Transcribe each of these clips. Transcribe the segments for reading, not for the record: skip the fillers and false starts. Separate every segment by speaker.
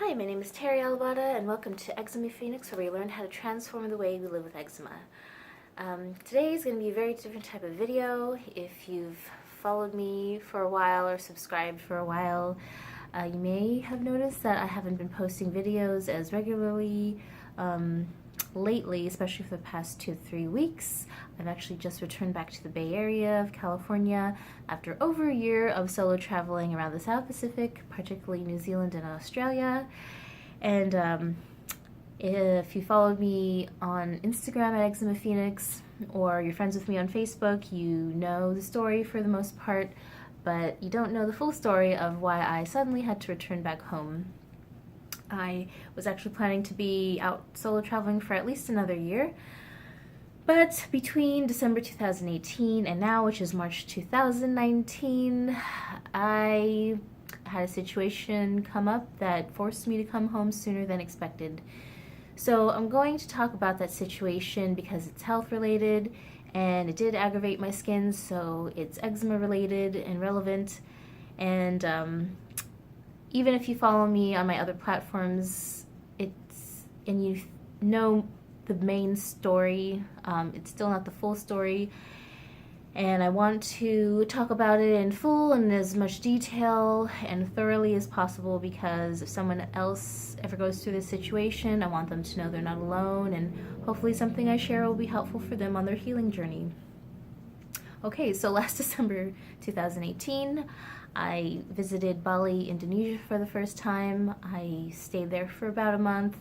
Speaker 1: Hi, my name is Terry Alabata, and welcome to Eczema Phoenix, where we learn how to transform the way we live with eczema. Today is going to be a very different type of video. If you've followed me for a while or subscribed for a while, you may have noticed that I haven't been posting videos as regularly lately, especially for the past 2-3 weeks. I've actually just returned back to the Bay Area of California after over a year of solo traveling around the South Pacific, particularly New Zealand and Australia. And if you followed me on Instagram at Eczema Phoenix, or you're friends with me on Facebook, you know the story for the most part, but you don't know the full story of why I suddenly had to return back home. I was actually planning to be out solo traveling for at least another year, but between December 2018 and now, which is March 2019, I had a situation come up that forced me to come home sooner than expected. So I'm going to talk about that situation because it's health related and it did aggravate my skin, so it's eczema related and relevant. And even if you follow me on my other platforms, and you know the main story, it's still not the full story. And I want to talk about it in full and as much detail and thoroughly as possible, because if someone else ever goes through this situation, I want them to know they're not alone, and hopefully something I share will be helpful for them on their healing journey. Okay, so last December 2018, I visited Bali, Indonesia for the first time. I stayed there for about a month,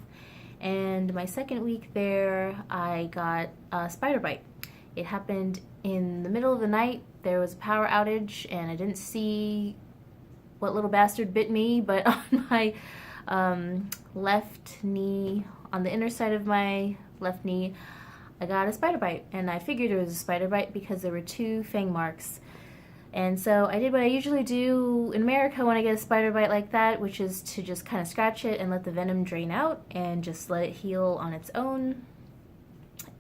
Speaker 1: and my second week there, I got a spider bite. It happened in the middle of the night. There was a power outage, and I didn't see what little bastard bit me, but on my left knee, on the inner side of my left knee, I got a spider bite, and I figured it was a spider bite because there were 2 fang marks. And so I did what I usually do in America when I get a spider bite like that, which is to just kind of scratch it and let the venom drain out and just let it heal on its own.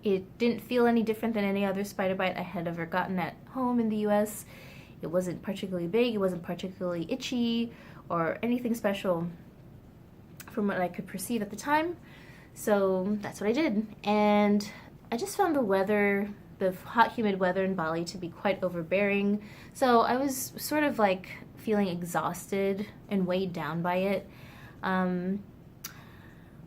Speaker 1: It didn't feel any different than any other spider bite I had ever gotten at home in the US. It wasn't particularly big, it wasn't particularly itchy or anything special from what I could perceive at the time. So that's what I did. And I just found the hot, humid weather in Bali to be quite overbearing. So I was sort of like feeling exhausted and weighed down by it.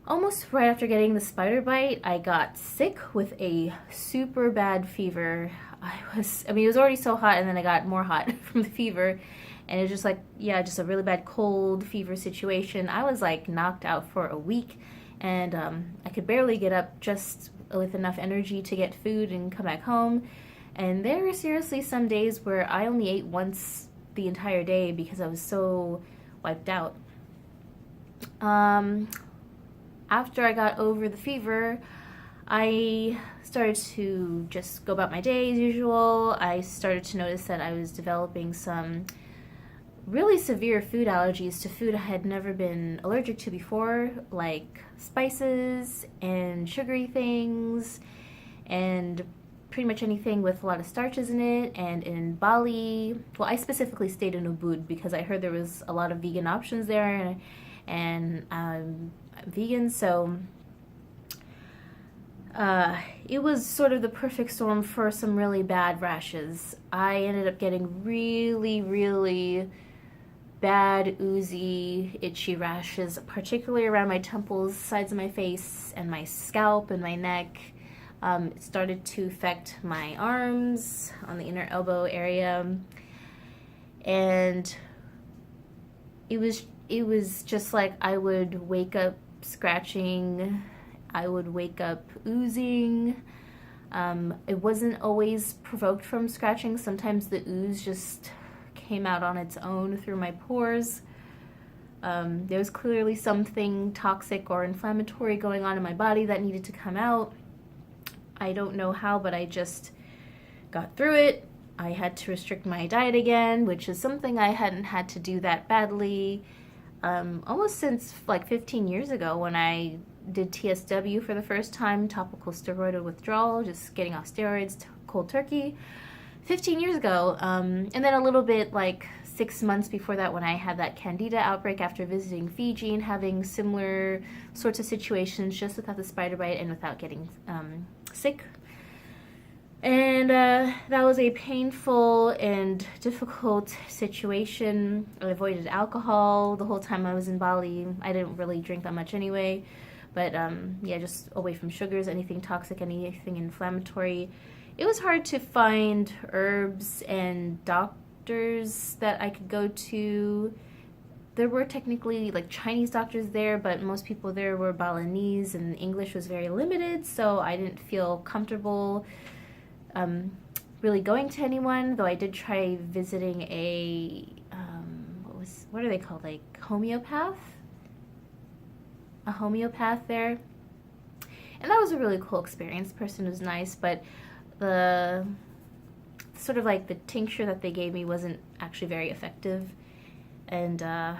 Speaker 1: Almost right after getting the spider bite, I got sick with a super bad fever. It was already so hot, and then I got more hot from the fever. And it was just like, just a really bad cold fever situation. I was like knocked out for a week, and I could barely get up just with enough energy to get food and come back home. And there were seriously some days where I only ate once the entire day because I was so wiped out. After I got over the fever, I started to just go about my day as usual. I started to notice that I was developing some really severe food allergies to food I had never been allergic to before, like spices and sugary things and pretty much anything with a lot of starches in it. And in Bali, well, I specifically stayed in Ubud because I heard there was a lot of vegan options there, and I'm vegan, so it was sort of the perfect storm for some really bad rashes. I ended up getting really, really bad, oozy, itchy rashes, particularly around my temples, sides of my face, and my scalp and my neck. It started to affect my arms on the inner elbow area, and it was just like I would wake up scratching, I would wake up oozing. It wasn't always provoked from scratching. Sometimes the ooze just came out on its own through my pores. There was clearly something toxic or inflammatory going on in my body that needed to come out. I don't know how, but I just got through it. I had to restrict my diet again, which is something I hadn't had to do that badly almost since like 15 years ago when I did TSW for the first time, topical steroid withdrawal, just getting off steroids cold turkey. 15 years ago, and then a little bit like 6 months before that when I had that candida outbreak after visiting Fiji and having similar sorts of situations, just without the spider bite and without getting sick. And that was a painful and difficult situation. I avoided alcohol the whole time I was in Bali. I didn't really drink that much anyway. But yeah, just away from sugars, anything toxic, anything inflammatory. It was hard to find herbs and doctors that I could go to. There were technically like Chinese doctors there, but most people there were Balinese and English was very limited, so I didn't feel comfortable really going to anyone, though I did try visiting a, what are they called, like homeopath? A homeopath there. And that was a really cool experience. The person was nice, but the sort of like the tincture that they gave me wasn't actually very effective. And yeah,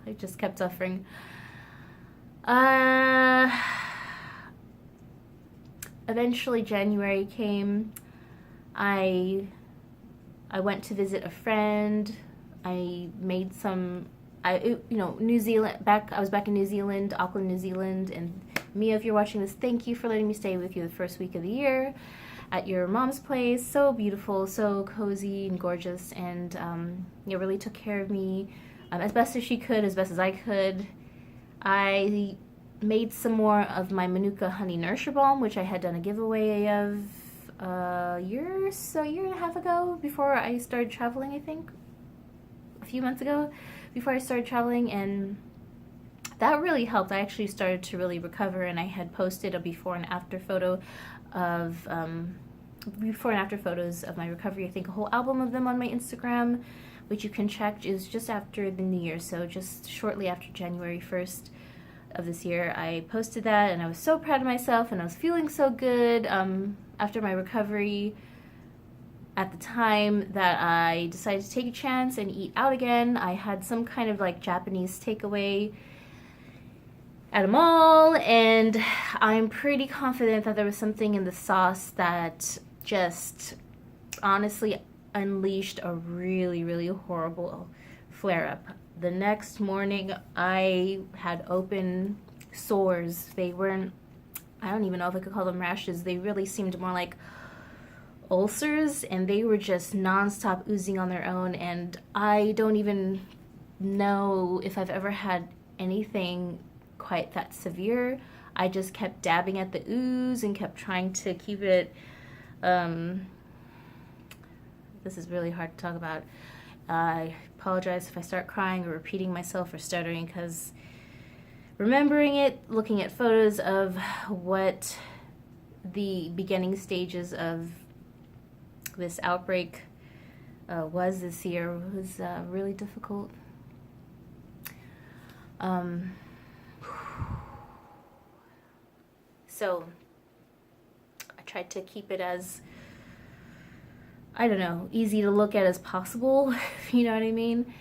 Speaker 1: I just kept suffering. Eventually January came. I went to visit a friend. I made some, New Zealand, I was back in New Zealand, Auckland, New Zealand, and Mia, if you're watching this, thank you for letting me stay with you the first week of the year at your mom's place. So beautiful, so cozy and gorgeous, and really took care of me as best as she could, as best as I could. I made some more of my Manuka honey nurture balm, which I had done a giveaway of a year and a half ago, before I started traveling. I think a few months ago before I started traveling, and that really helped. I actually started to really recover, and I had posted a before and after photos of my recovery. I think a whole album of them on my Instagram, which you can check. Is just after the New Year, so just shortly after January 1st of this year. I posted that, and I was so proud of myself, and I was feeling so good after my recovery. At the time that I decided to take a chance and eat out again, I had some kind of like Japanese takeaway at a mall, and I'm pretty confident that there was something in the sauce that just honestly unleashed a really, really horrible flare-up. The next morning, I had open sores. They weren't, I don't even know if I could call them rashes. They really seemed more like ulcers, and they were just nonstop oozing on their own, and I don't even know if I've ever had anything quite that severe. I just kept dabbing at the ooze and kept trying to keep it, this is really hard to talk about. I apologize if I start crying or repeating myself or stuttering, because remembering it, looking at photos of what the beginning stages of this outbreak was this year was really difficult. So I tried to keep it as, I don't know, easy to look at as possible, if you know what I mean.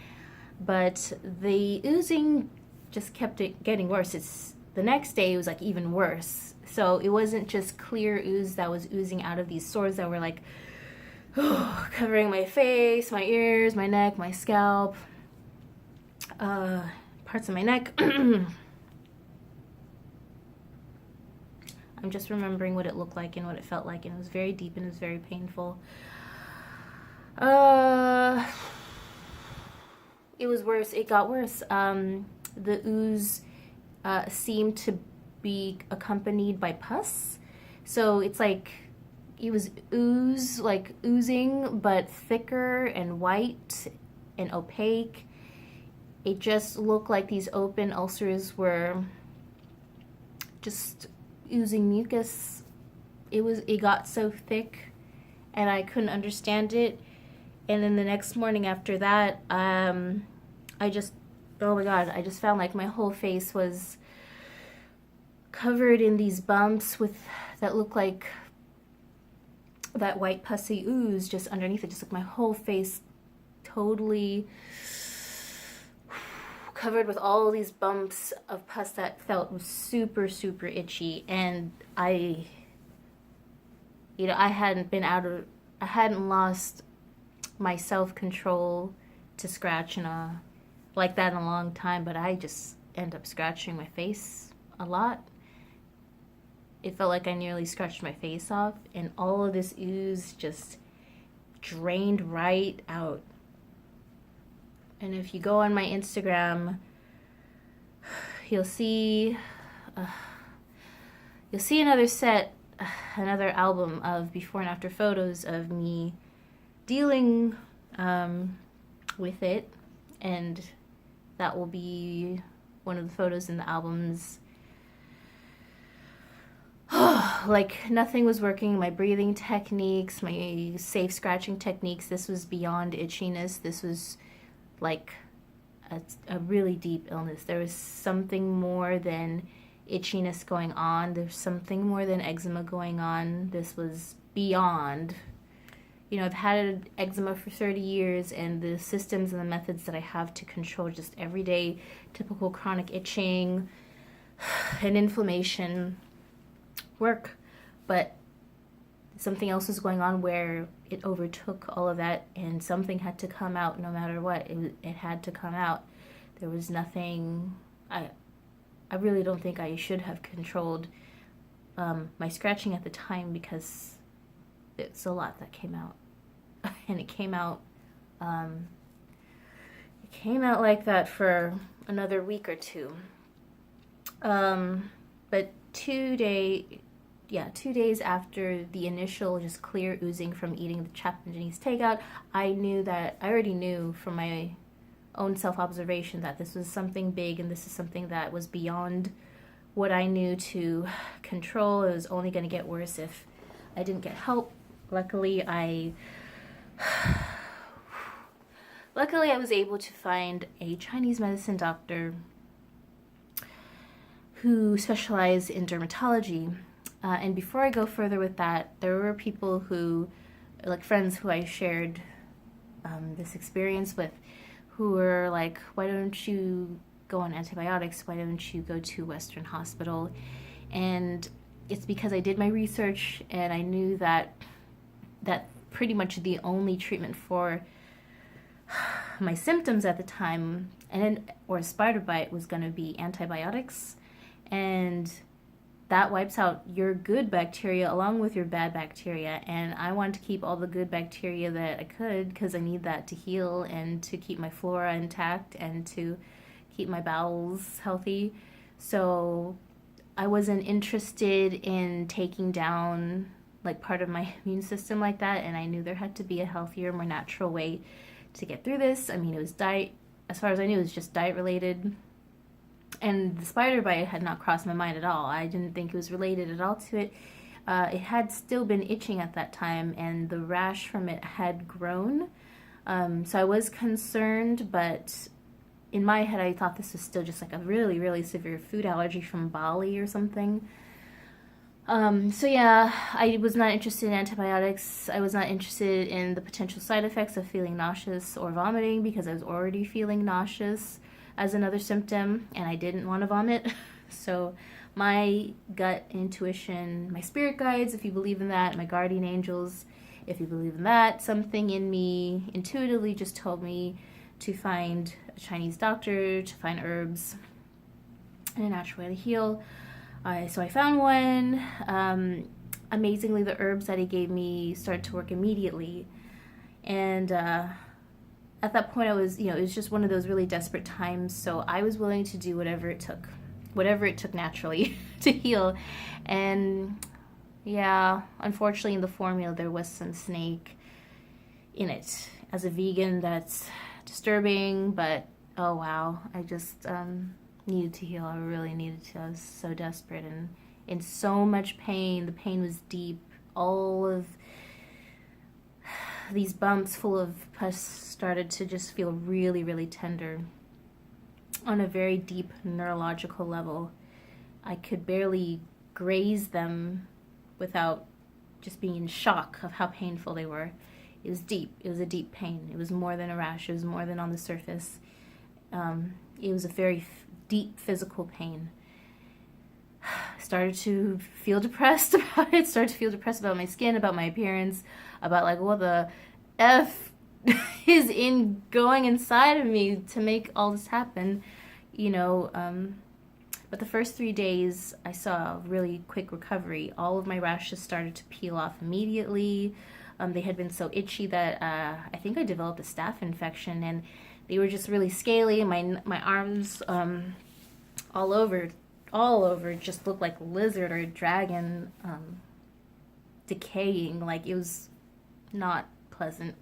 Speaker 1: But the oozing just kept it getting worse. The next day it was like even worse. So it wasn't just clear ooze that was oozing out of these sores that were like covering my face, my ears, my neck, my scalp, parts of my neck. I'm just remembering what it looked like and what it felt like, and it was very deep and it was very painful. It was worse. It got worse. The ooze seemed to be accompanied by pus. So it's like, it was ooze, like oozing, but thicker and white and opaque. It just looked like these open ulcers were just oozing mucus. It got so thick, and I couldn't understand it. And then the next morning after that, I just, oh my God, I just found like my whole face was covered in these bumps that looked like that white pussy ooze just underneath it. Just like my whole face totally covered with all these bumps of pus that felt super, super itchy. And I hadn't lost my self-control to scratch like that in a long time, but I just end up scratching my face a lot. It felt like I nearly scratched my face off, and all of this ooze just drained right out. And if you go on my Instagram, you'll see another album of before and after photos of me dealing with it, and that will be one of the photos in the albums. Like nothing was working, my breathing techniques, my safe scratching techniques, this was beyond itchiness. This was like a really deep illness. There was something more than itchiness going on. There's something more than eczema going on. This was beyond. You know, I've had eczema for 30 years, and the systems and the methods that I have to control just everyday typical chronic itching and inflammation work, but something else was going on where it overtook all of that, and something had to come out no matter what. It had to come out. There was nothing. I really don't think I should have controlled my scratching at the time, because it's a lot that came out. And it came out like that for another week or two. But 2 days after the initial just clear oozing from eating the Japanese takeout, I already knew from my own self-observation that this was something big, and this is something that was beyond what I knew to control. It was only going to get worse if I didn't get help. Luckily, I was able to find a Chinese medicine doctor who specialized in dermatology. And before I go further with that, there were people who, like friends who I shared this experience with, who were like, why don't you go on antibiotics? Why don't you go to Western hospital? And it's because I did my research, and I knew that pretty much the only treatment for my symptoms at the time, or spider bite, was going to be antibiotics. And that wipes out your good bacteria along with your bad bacteria. And I wanted to keep all the good bacteria that I could, because I need that to heal and to keep my flora intact and to keep my bowels healthy. So I wasn't interested in taking down like part of my immune system like that. And I knew there had to be a healthier, more natural way to get through this. I mean, it was diet, as far as I knew, it was just diet related. And the spider bite had not crossed my mind at all. I didn't think it was related at all to it. It had still been itching at that time, and the rash from it had grown. So I was concerned, but in my head I thought this was still just like a really, really severe food allergy from Bali or something. So yeah, I was not interested in antibiotics. I was not interested in the potential side effects of feeling nauseous or vomiting, because I was already feeling nauseous as another symptom, and I didn't want to vomit. So my gut intuition, my spirit guides, if you believe in that, my guardian angels, if you believe in that, something in me intuitively just told me to find a Chinese doctor, to find herbs and a natural way to heal. So I found one. Amazingly, the herbs that he gave me started to work immediately. And at that point, I was, it was just one of those really desperate times. So I was willing to do whatever it took naturally to heal. And yeah, unfortunately, in the formula, there was some snake in it. As a vegan, that's disturbing, but oh wow, I just needed to heal. I really needed to. I was so desperate and in so much pain. The pain was deep. All of these bumps full of pus started to just feel really, really tender on a very deep neurological level. I could barely graze them without just being in shock of how painful they were. It was deep. It was a deep pain. It was more than a rash. It was more than on the surface. It was a very deep physical pain. Started to feel depressed about it. Started to feel depressed about my skin, about my appearance, about like, what the F is in going inside of me to make all this happen, you know. But the first 3 days, I saw a really quick recovery. All of my rashes started to peel off immediately. They had been so itchy that I think I developed a staph infection, and they were just really scaly. My arms, all over, just looked like lizard or dragon, decaying. Like, it was not pleasant.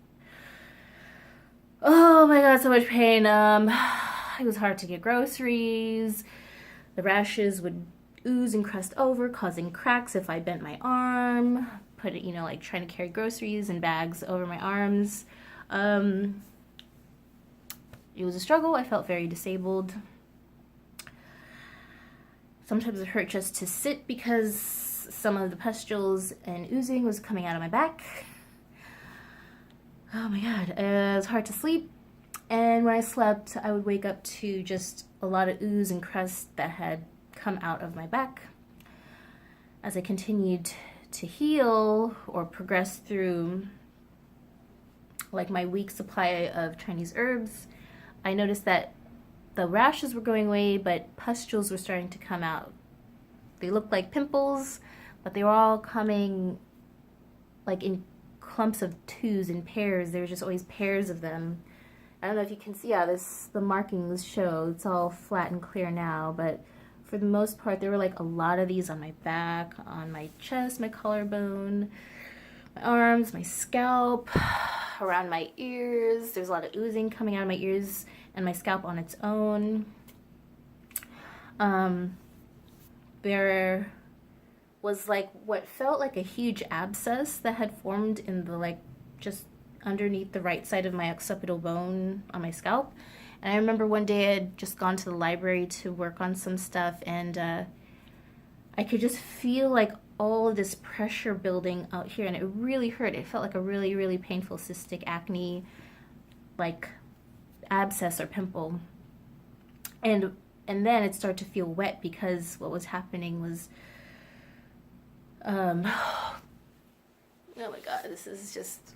Speaker 1: Oh my god, so much pain. It was hard to get groceries. The rashes would ooze and crust over, causing cracks if I bent my arm. Put it, like trying to carry groceries and bags over my arms. It was a struggle. I felt very disabled. Sometimes it hurt just to sit because some of the pustules and oozing was coming out of my back. Oh my god, it was hard to sleep. And when I slept, I would wake up to just a lot of ooze and crust that had come out of my back. As I continued to heal or progress through like my week supply of Chinese herbs, I noticed that the rashes were going away, but pustules were starting to come out. They looked like pimples, but they were all coming like in clumps of twos and pairs. There were just always pairs of them. I don't know if you can see how the markings show. It's all flat and clear now, but for the most part, there were like a lot of these on my back, on my chest, my collarbone, my arms, my scalp, around my ears. There's a lot of oozing coming out of my ears and my scalp on its own. There was like what felt like a huge abscess that had formed in the just underneath the right side of my occipital bone on my scalp. And I remember one day I had just gone to the library to work on some stuff, and I could just feel like all of this pressure building out here, and it really hurt. It felt like a really, really painful cystic acne, like abscess or pimple. And then it started to feel wet because what was happening was, oh my god, this is just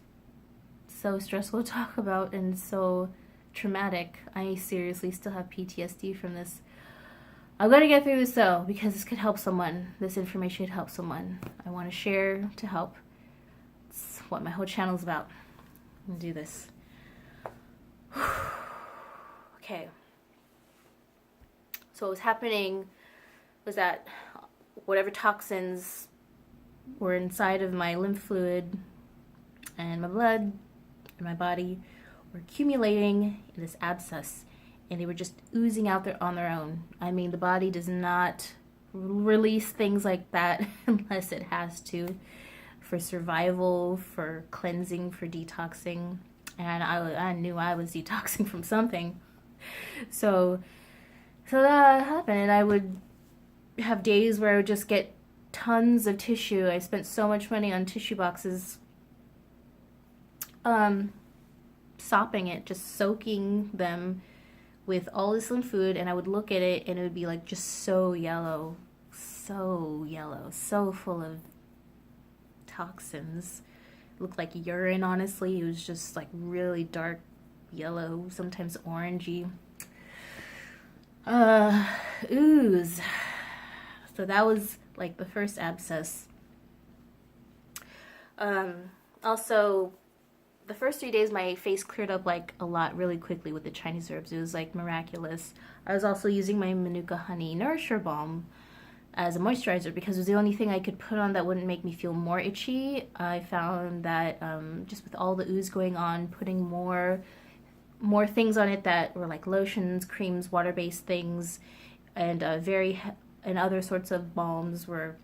Speaker 1: so stressful to talk about and so traumatic. I seriously still have PTSD from this. I'm gonna get through this though, because this could help someone. This information could help someone. I want to share to help. It's what my whole channel is about. I'm gonna do this. Okay. So what was happening was that whatever toxins were inside of my lymph fluid and my blood and my body were accumulating in this abscess, and they were just oozing out there on their own. I mean, the body does not release things like that unless it has to, for survival, for cleansing, for detoxing. And I knew I was detoxing from something. So that happened, and I would have days where I would just get tons of tissue. I spent so much money on tissue boxes, sopping it, just soaking them with all this lymph fluid, and I would look at it and it would be like just so yellow, so full of toxins. It looked like urine, honestly. It was just like really dark yellow, sometimes orangey. Ooze. So that was like the first abscess. Also, the first 3 days my face cleared up like a lot really quickly with the Chinese herbs. It was like miraculous. I was also using my Manuka honey nourisher balm as a moisturizer because it was the only thing I could put on that wouldn't make me feel more itchy. I found that just with all the ooze going on, putting more things on it that were like lotions, creams, water-based things, and and other sorts of balms were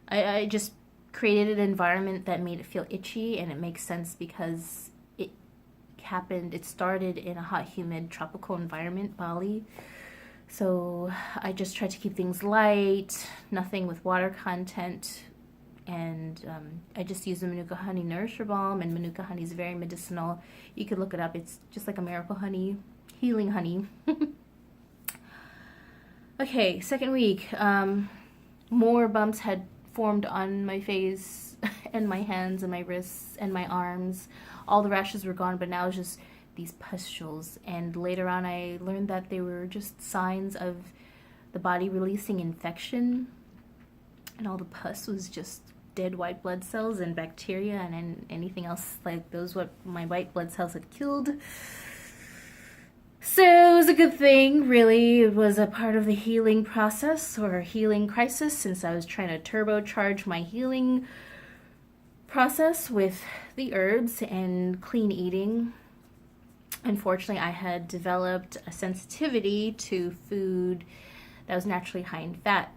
Speaker 1: I just created an environment that made it feel itchy, and it makes sense because it started in a hot, humid, tropical environment, Bali. So I just tried to keep things light, nothing with water content, and I just used the Manuka honey nourisher balm, and Manuka honey is very medicinal. You could look it up. It's just like a miracle honey, healing honey. Okay, second week, more bumps had formed on my face and my hands and my wrists and my arms. all the rashes were gone, but now it was just these pustules. And later on I learned that they were just signs of the body releasing infection, and all the pus was just dead white blood cells and bacteria and anything else like those what my white blood cells had killed. So it was a good thing, really. It was a part of the healing process or healing crisis, since I was trying to turbocharge my healing process with the herbs and clean eating. Unfortunately, I had developed a sensitivity to food that was naturally high in fat.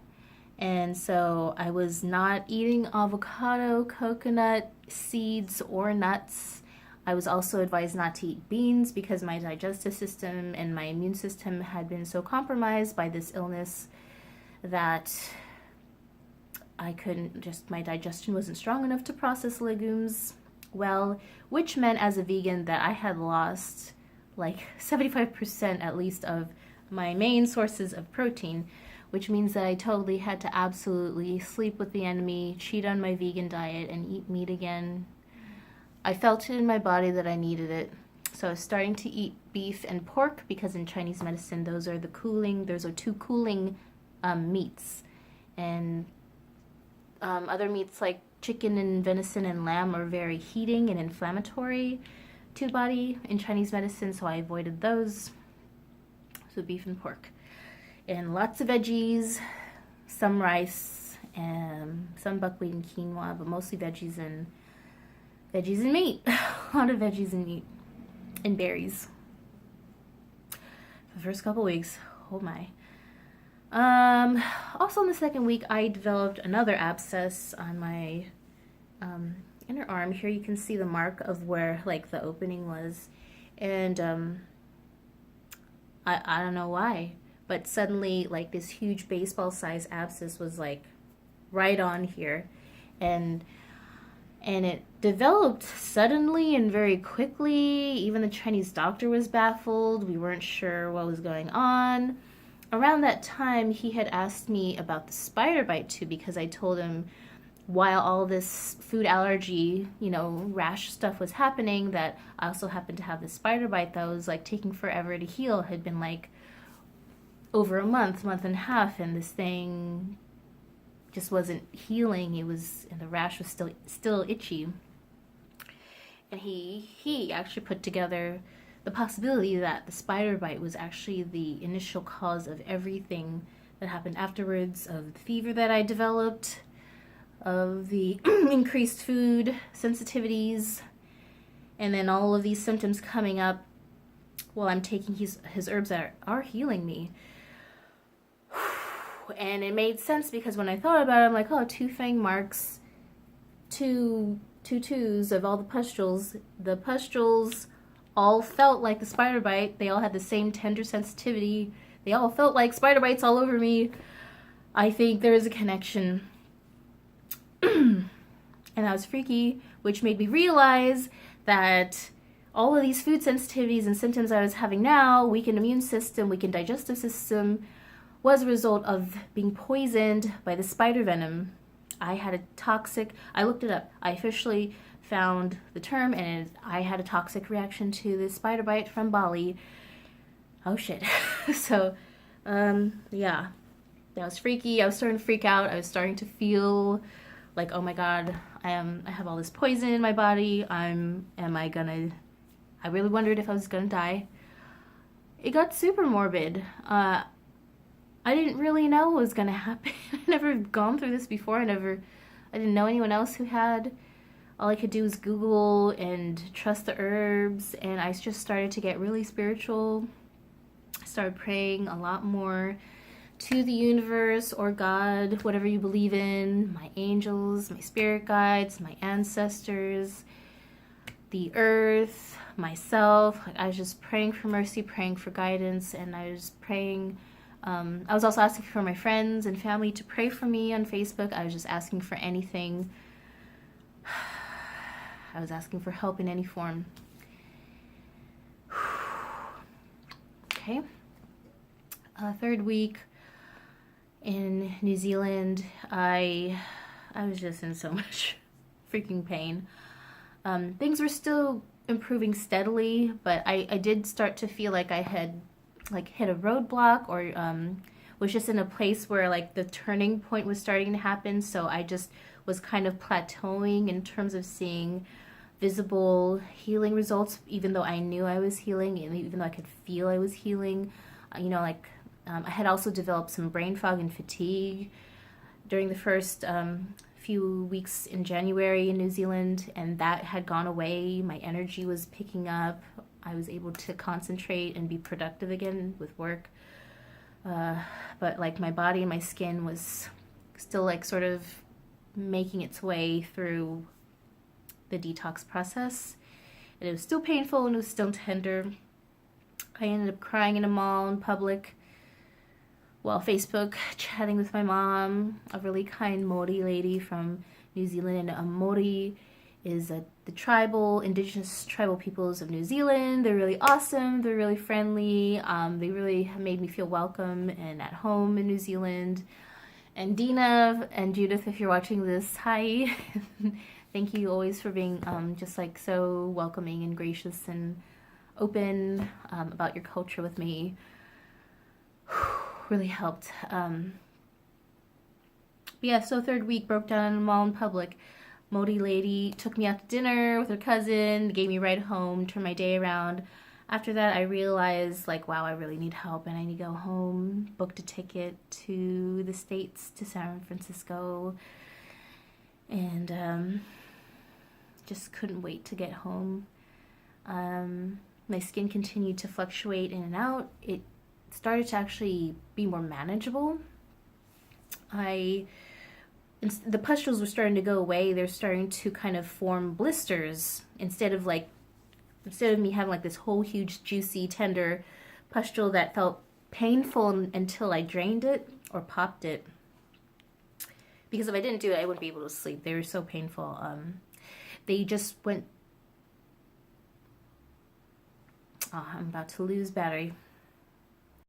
Speaker 1: And so I was not eating avocado, coconut, seeds, or nuts. I was also advised not to eat beans because my digestive system and my immune system had been so compromised by this illness that my digestion wasn't strong enough to process legumes well, which meant as a vegan that I had lost like 75% at least of my main sources of protein, which means that I totally had to absolutely sleep with the enemy, cheat on my vegan diet, and eat meat again. I felt it in my body that I needed it. So I was starting to eat beef and pork because in Chinese medicine, those are two cooling meats. And other meats like chicken and venison and lamb are very heating and inflammatory to the body in Chinese medicine, so I avoided those. So beef and pork. And lots of veggies, some rice, and some buckwheat and quinoa, but mostly veggies and meat. A lot of veggies and meat. And berries. For the first couple weeks. Oh my. Also in the second week, I developed another abscess on my inner arm. Here you can see the mark of where like the opening was. And I don't know why, but suddenly like this huge baseball size abscess was like right on here. And it developed suddenly and very quickly. Even the Chinese doctor was baffled. We weren't sure what was going on. Around that time, he had asked me about the Spiderbite too, because I told him while all this food allergy, rash stuff was happening, that I also happened to have the Spiderbite that was like taking forever to heal. It had been like over a month and a half, and this thing just wasn't healing. And the rash was still itchy. And he actually put together the possibility that the Spiderbite was actually the initial cause of everything that happened afterwards, of the fever that I developed, of the increased food sensitivities, and then all of these symptoms coming up while I'm taking his herbs that are healing me. And it made sense because when I thought about it, I'm like, oh, two fang marks, two twos of all the pustules. The pustules all felt like the spider bite. They all had the same tender sensitivity. They all felt like spider bites all over me. I think there is a connection. And that was freaky, which made me realize that all of these food sensitivities and symptoms I was having now, weakened immune system, weakened digestive system, was a result of being poisoned by the spider venom. I looked it up. I officially found the term, and I had a toxic reaction to the spider bite from Bali. Oh shit. So, yeah, that was freaky. I was starting to freak out. I was starting to feel like, oh my god, I have all this poison in my body. I really wondered if I was gonna die. It got super morbid. I didn't really know what was gonna happen. I'd never gone through this before. I didn't know anyone else who had. All I could do was Google and trust the herbs, and I just started to get really spiritual. I started praying a lot more to the universe or God, whatever you believe in, my angels, my spirit guides, my ancestors, the earth, myself. I was just praying for mercy, praying for guidance, and I was praying. I was also asking for my friends and family to pray for me on Facebook. I was just asking for anything. I was asking for help in any form. Okay. Third week in New Zealand, I was just in so much freaking pain. Things were still improving steadily, but I did start to feel like I had like hit a roadblock, or was just in a place where like the turning point was starting to happen. So I just was kind of plateauing in terms of seeing visible healing results, even though I knew I was healing, and even though I could feel I was healing. I had also developed some brain fog and fatigue during the first few weeks in January in New Zealand, and that had gone away. My energy was picking up. I was able to concentrate and be productive again with work. But like my body and my skin was still like sort of making its way through the detox process. And it was still painful and it was still tender. I ended up crying in a mall in public while Facebook chatting with my mom, a really kind Māori lady from New Zealand. And Māori is the indigenous tribal peoples of New Zealand. They're really awesome. They're really friendly. They really made me feel welcome and at home in New Zealand. And Dina and Judith, if you're watching this, hi. Thank you always for being just like so welcoming and gracious and open about your culture with me. Really helped. Yeah, so third week, broke down in a mall in public. Māori lady took me out to dinner with her cousin, gave me a ride home, turned my day around. After that, I realized, like, wow, I really need help and I need to go home. Booked a ticket to the States, to San Francisco, and just couldn't wait to get home. My skin continued to fluctuate in and out. It started to actually be more manageable. The pustules were starting to go away. They're starting to kind of form blisters instead of me having like this whole huge juicy tender pustule that felt painful until I drained it or popped it. Because if I didn't do it, I wouldn't be able to sleep. They were so painful. They just went... Oh, I'm about to lose battery.